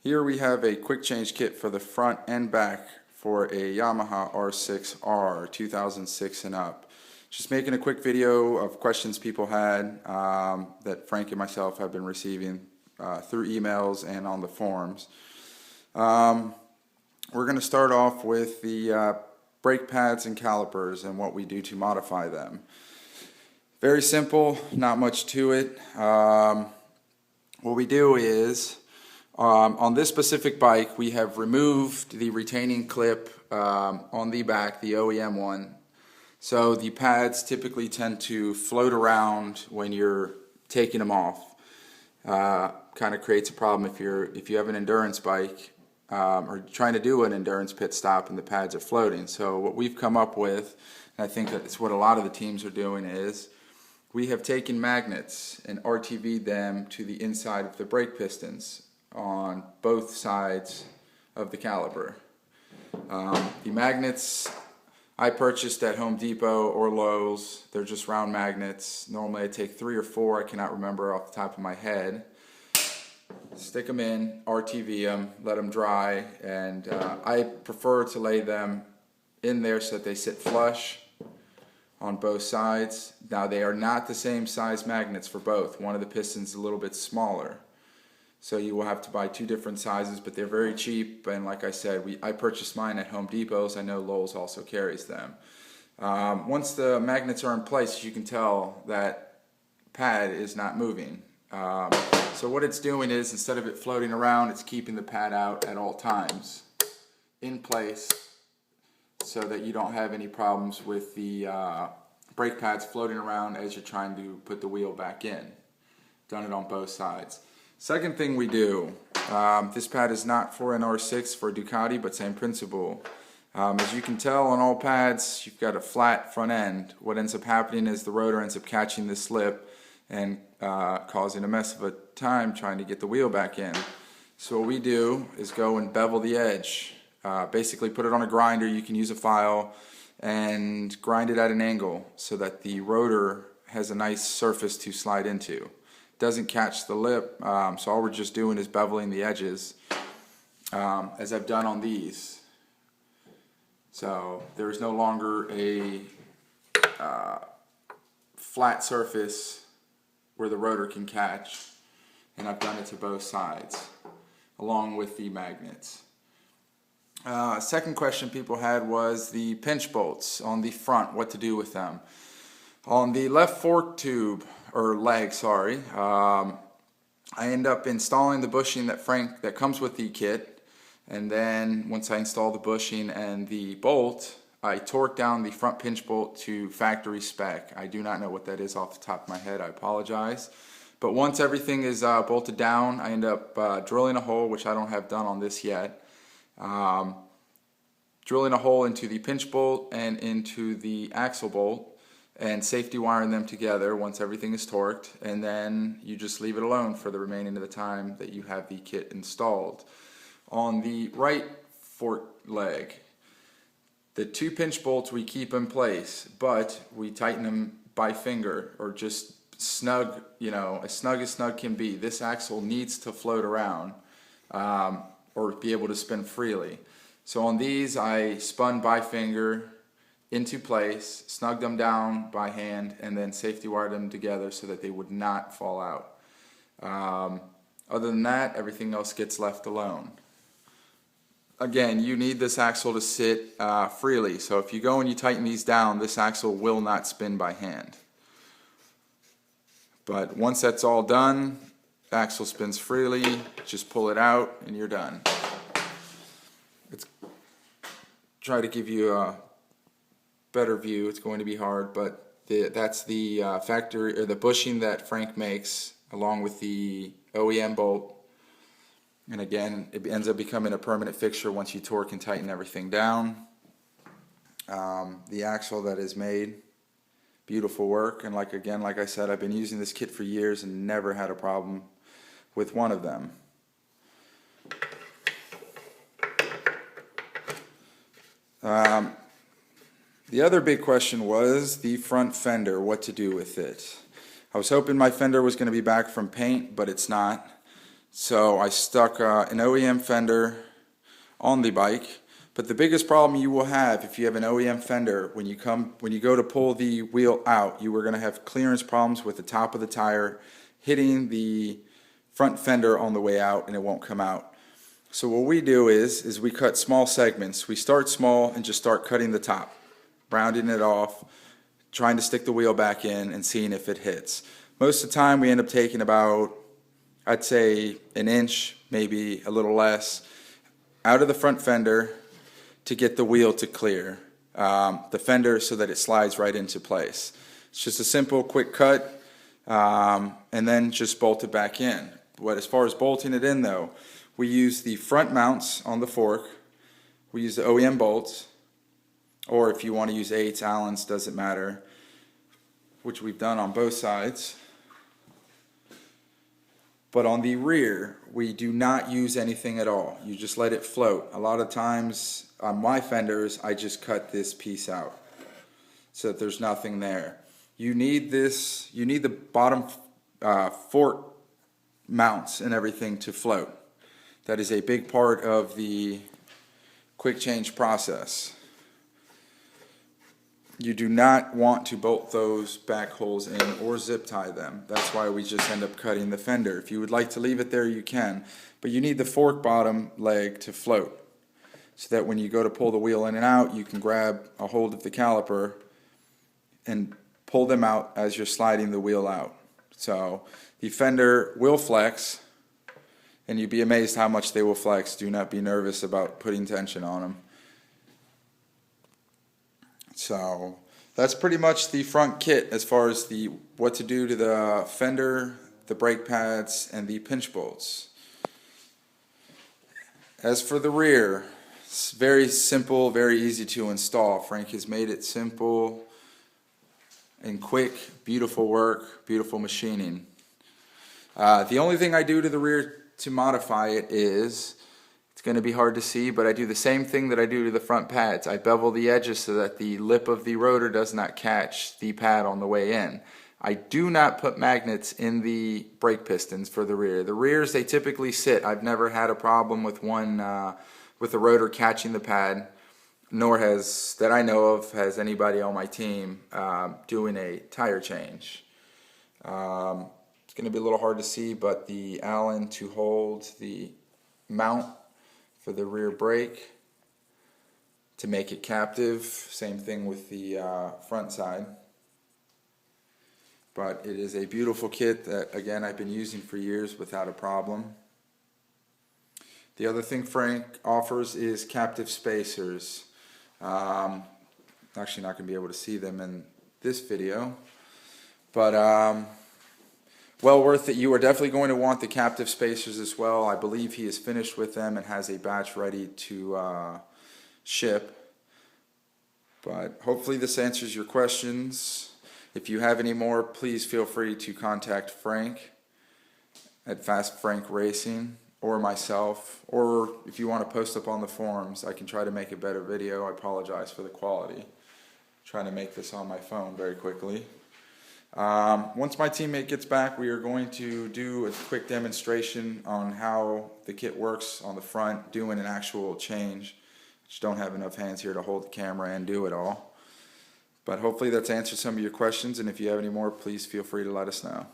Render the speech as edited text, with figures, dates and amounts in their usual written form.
Here we have a quick change kit for the front and back for a Yamaha R6R 2006 and up. Just making a quick video of questions people had that Frank and myself have been receiving through emails and on the forums. We're going to start off with the brake pads and calipers and what we do to modify them. Very simple, not much to it. What we do is on this specific bike, we have removed the retaining clip on the back, the OEM one. So the pads typically tend to float around when you're taking them off. Kind of creates a problem if you have an endurance bike or trying to do an endurance pit stop and the pads are floating. So what we've come up with, and I think that's what a lot of the teams are doing, is we have taken magnets and RTV'd them to the inside of the brake pistons on both sides of the caliper. The magnets I purchased at Home Depot or Lowe's. They're just round magnets. Normally I take 3 or 4, I cannot remember off the top of my head. Stick them in, RTV them, let them dry, and I prefer to lay them in there so that they sit flush on both sides. Now they are not the same size magnets for both. One of the pistons is a little bit smaller. So you will have to buy 2 different sizes, but they're very cheap. And like I said, I purchased mine at Home Depot's. I know Lowe's also carries them. Once the magnets are in place, you can tell that pad is not moving. So what it's doing is, instead of it floating around, it's keeping the pad out at all times in place so that you don't have any problems with the brake pads floating around as you're trying to put the wheel back in. Done it on both sides. Second thing we do, this pad is not for an R6 for Ducati, but same principle. As you can tell on all pads, you've got a flat front end. What ends up happening is the rotor ends up catching the slip and causing a mess of a time trying to get the wheel back in. So what we do is go and bevel the edge. Basically put it on a grinder. You can use a file and grind it at an angle so that the rotor has a nice surface to slide into. Doesn't catch the lip, so all we're just doing is beveling the edges, as I've done on these. So there is no longer a flat surface where the rotor can catch, and I've done it to both sides along with the magnets. Second question people had was the pinch bolts on the front, what to do with them. On the left fork tube, or leg, sorry, I end up installing the bushing that comes with the kit, and then once I install the bushing and the bolt, I torque down the front pinch bolt to factory spec. I do not know what that is off the top of my head, I apologize. But once everything is bolted down, I end up drilling a hole, which I don't have done on this yet. Drilling a hole into the pinch bolt and into the axle bolt, and safety wiring them together once everything is torqued, and then you just leave it alone for the remaining of the time that you have the kit installed. On the right fork leg, the 2 pinch bolts we keep in place, but we tighten them by finger, or just snug, as snug can be. This axle needs to float around or be able to spin freely. So on these I spun by finger into place, snug them down by hand, and then safety wired them together so that they would not fall out. Other than that, everything else gets left alone. Again, you need this axle to sit freely, so if you go and you tighten these down, this axle will not spin by hand. But once that's all done, the axle spins freely, just pull it out and you're done. Let's try to give you a better view. It's going to be hard, but that's the factory, or the bushing that Frank makes along with the OEM bolt. And again, it ends up becoming a permanent fixture once you torque and tighten everything down. The axle that is made, beautiful work, and like I said, I've been using this kit for years and never had a problem with one of them. The other big question was the front fender, what to do with it. I was hoping my fender was going to be back from paint, but it's not. So I stuck an OEM fender on the bike. But the biggest problem you will have if you have an OEM fender, when you go to pull the wheel out, you are going to have clearance problems with the top of the tire hitting the front fender on the way out, and it won't come out. So what we do is we cut small segments. We start small and just start cutting the top, rounding it off, trying to stick the wheel back in and seeing if it hits. Most of the time we end up taking about, I'd say, an inch, maybe a little less, out of the front fender to get the wheel to clear the fender so that it slides right into place. It's just a simple quick cut, and then just bolt it back in. But as far as bolting it in though, we use the front mounts on the fork, we use the OEM bolts, or if you want to use 8s, Allens, doesn't matter, which we've done on both sides. But on the rear, we do not use anything at all. You just let it float. A lot of times on my fenders, I just cut this piece out so that there's nothing there. You need this, you need the bottom fork mounts and everything to float. That is a big part of the quick change process. You do not want to bolt those back holes in or zip tie them. That's why we just end up cutting the fender. If you would like to leave it there, you can. But you need the fork bottom leg to float so that when you go to pull the wheel in and out, you can grab a hold of the caliper and pull them out as you're sliding the wheel out. So the fender will flex, and you'd be amazed how much they will flex. Do not be nervous about putting tension on them. So that's pretty much the front kit as far as what to do to the fender, the brake pads, and the pinch bolts. As for the rear, it's very simple, very easy to install. Frank has made it simple and quick, beautiful work, beautiful machining. The only thing I do to the rear to modify it is, it's going to be hard to see, but I do the same thing that I do to the front pads. I bevel the edges so that the lip of the rotor does not catch the pad on the way in. I do not put magnets in the brake pistons for the rear. The rears, they typically sit. I've never had a problem with with the rotor catching the pad, nor has, that I know of, has anybody on my team doing a tire change. It's going to be a little hard to see, but the Allen to hold the mount for the rear brake to make it captive, same thing with the front side. But it is a beautiful kit that, again, I've been using for years without a problem. The other thing Frank offers is captive spacers. Actually not going to be able to see them in this video, but well worth it. You are definitely going to want the captive spacers as well. I believe he is finished with them and has a batch ready to ship. But hopefully this answers your questions. If you have any more, please feel free to contact Frank at Fast Frank Racing, or myself, or if you want to post up on the forums, I can try to make a better video. I apologize for the quality. I'm trying to make this on my phone very quickly. Once my teammate gets back, we are going to do a quick demonstration on how the kit works on the front, doing an actual change. Just don't have enough hands here to hold the camera and do it all. But hopefully that's answered some of your questions, and if you have any more, please feel free to let us know.